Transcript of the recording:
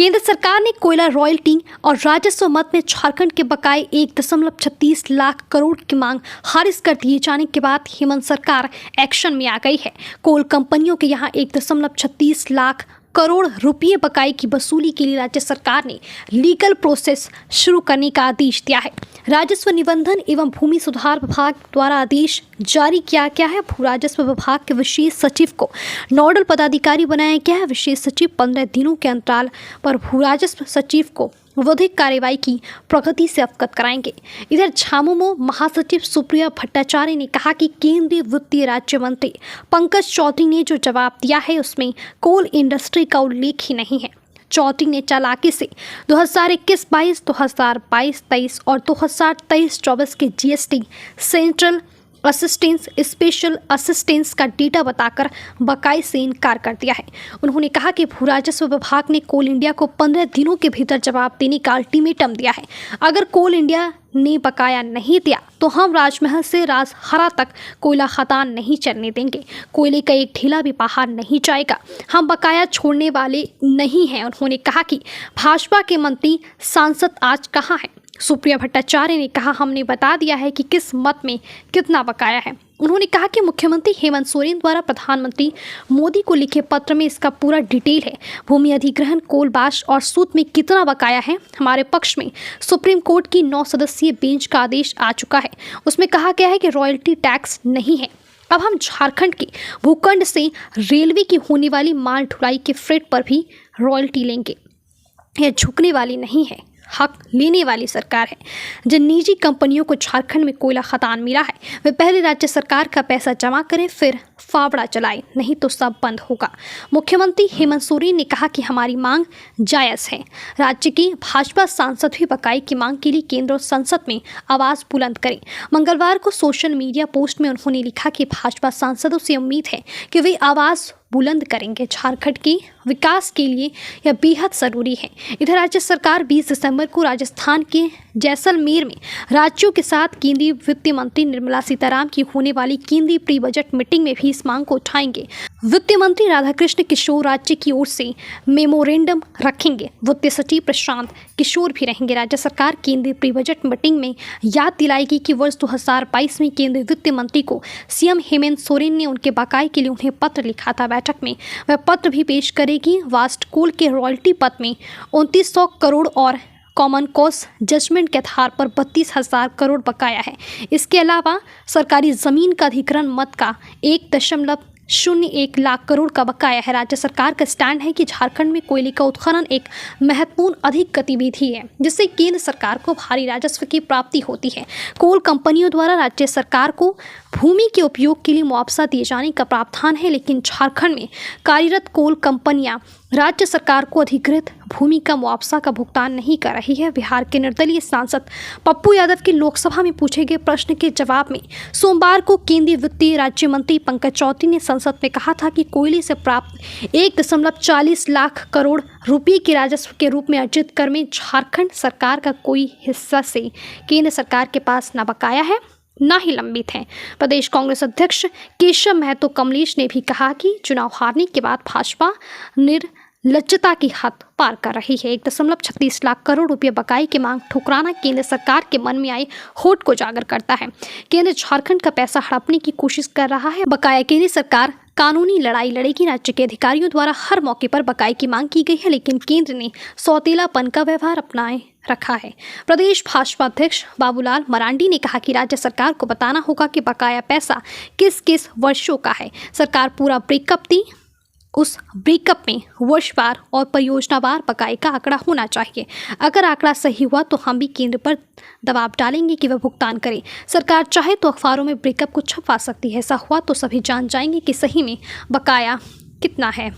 केंद्र सरकार ने कोयला रॉयल्टी और राजस्व मद में झारखंड के बकाए 1.36 लाख करोड़ की मांग खारिज कर दिए जाने के बाद हेमंत सरकार एक्शन में आ गई है। कोल कंपनियों के यहां 1.36 लाख करोड़ रुपये बकाए की वसूली के लिए राज्य सरकार ने लीगल प्रोसेस शुरू करने का आदेश दिया है। राजस्व निबंधन एवं भूमि सुधार विभाग द्वारा आदेश जारी किया गया है। भू राजस्व विभाग के विशेष सचिव को नोडल पदाधिकारी बनाया गया है। विशेष सचिव 15 दिनों के अंतराल पर भू राजस्व सचिव को विधिक कार्यवाही की प्रगति से अवगत कराएंगे। इधर झामुमो महासचिव सुप्रिया भट्टाचार्य ने कहा कि केंद्रीय वित्तीय राज्य मंत्री पंकज चौधरी ने जो जवाब दिया है उसमें कोल इंडस्ट्री का उल्लेख ही नहीं है। चौधरी ने चालाकी से 2021-22, 2022-23 और 2023-24 के GST central assistance special assistance का डेटा बताकर बकाए से इनकार कर दिया है। उन्होंने कहा कि भू राजस्व विभाग ने कोल इंडिया को 15 दिनों के भीतर जवाब देने का अल्टीमेटम दिया है। अगर कोल इंडिया ने बकाया नहीं दिया तो हम राजमहल से राजहरा तक कोयला खदान नहीं चलने देंगे। कोयले का एक ढेला भी बाहर नहीं जाएगा। हम बकाया छोड़ने वाले नहीं हैं। उन्होंने कहा कि भाजपा के मंत्री सांसद आज कहाँ हैं। सुप्रिया भट्टाचार्य ने कहा, हमने बता दिया है कि किस मत में कितना बकाया है। उन्होंने कहा कि मुख्यमंत्री हेमंत सोरेन द्वारा प्रधानमंत्री मोदी को लिखे पत्र में इसका पूरा डिटेल है। भूमि अधिग्रहण, कोलबाश और सूद में कितना बकाया है। हमारे पक्ष में सुप्रीम कोर्ट की 9 सदस्यीय बेंच का आदेश आ चुका है। उसमें कहा गया है कि रॉयल्टी टैक्स नहीं है। अब हम झारखंड के भूखंड से रेलवे की होने वाली माल ढुलाई के फ्रेट पर भी रॉयल्टी लेंगे। यह झुकने वाली नहीं है, हक लेने वाली सरकार है। जिन निजी कंपनियों को झारखंड में कोयला खदान मिला है वे पहले राज्य सरकार का पैसा जमा करें, फिर फावड़ा चलाए, नहीं तो सब बंद होगा। मुख्यमंत्री हेमंत सोरेन ने कहा कि हमारी मांग जायज़ है। राज्य के भाजपा सांसद भी बकाए की मांग के लिए केंद्र और संसद में आवाज़ बुलंद करें। मंगलवार को सोशल मीडिया पोस्ट में उन्होंने लिखा कि भाजपा सांसदों से उम्मीद है कि वे आवाज़ बुलंद करेंगे। झारखंड के विकास के लिए यह बेहद ज़रूरी है। इधर राज्य सरकार 20 दिसंबर को राजस्थान के जैसलमेर में राज्यों के साथ केंद्रीय वित्त मंत्री निर्मला सीतारामन की होने वाली केंद्रीय प्री बजट मीटिंग में भी इस मांग को उठाएंगे। वित्त मंत्री राधाकृष्ण किशोर राज्य की ओर से मेमोरेंडम रखेंगे। वित्त सचिव प्रशांत किशोर भी रहेंगे। राज्य सरकार केंद्रीय प्री बजट मीटिंग में याद दिलाएगी कि वर्ष 2022 में केंद्रीय वित्त मंत्री को सीएम हेमंत सोरेन ने उनके बकाए के लिए उन्हें पत्र लिखा था। बैठक में वह पत्र भी पेश करेगी। वास्ट कोल के रॉयल्टी पद में 2900 करोड़ और कॉमन कॉज जजमेंट के आधार पर 32,000 करोड़ बकाया है। इसके अलावा सरकारी ज़मीन का अधिग्रहण मद का 1.01 लाख करोड़ का बकाया है। राज्य सरकार का स्टैंड है कि झारखंड में कोयले का उत्खनन एक महत्वपूर्ण अधिक गतिविधि है जिससे केंद्र सरकार को भारी राजस्व की प्राप्ति होती है। कोल कंपनियों द्वारा राज्य सरकार को भूमि के उपयोग के लिए मुआवजा दिए जाने का प्रावधान है, लेकिन झारखंड में कार्यरत कोल कंपनियां राज्य सरकार को अधिकृत भूमि का मुआवजा का भुगतान नहीं कर रही है। बिहार के निर्दलीय सांसद पप्पू यादव के लोकसभा में पूछे गए प्रश्न के जवाब में सोमवार को केंद्रीय वित्तीय राज्य मंत्री पंकज चौधरी ने संसद में कहा था कि कोयले से प्राप्त 1.40 लाख करोड़ रुपये के राजस्व के रूप में अर्जित कर में झारखंड सरकार का कोई हिस्सा से केंद्र सरकार के पास न बकाया है ना ही लंबित हैं। प्रदेश कांग्रेस अध्यक्ष केशव महतो कमलेश ने भी कहा कि चुनाव हारने के बाद भाजपा निर्लज्जता की हद पार कर रही है। 1.36 लाख करोड़ रुपये बकाए की मांग ठुकराना केंद्र सरकार के मन में आए होठ को जागर करता है। केंद्र झारखंड का पैसा हड़पने की कोशिश कर रहा है। बकाया के लिए सरकार कानूनी लड़ाई लड़ेगी। राज्य के अधिकारियों द्वारा हर मौके पर बकाए की मांग की गई है, लेकिन केंद्र ने सौतेलापन का व्यवहार अपनाए रखा है। प्रदेश भाजपा अध्यक्ष बाबूलाल मरांडी ने कहा कि राज्य सरकार को बताना होगा कि बकाया पैसा किस किस वर्षों का है। सरकार पूरा ब्रेकअप दी, उस ब्रेकअप में वर्षवार और परियोजनावार बकाए का आंकड़ा होना चाहिए। अगर आंकड़ा सही हुआ तो हम भी केंद्र पर दबाव डालेंगे कि वह भुगतान करे। सरकार चाहे तो अखबारों में ब्रेकअप को छपवा सकती है। ऐसा हुआ तो सभी जान जाएंगे कि सही में बकाया कितना है।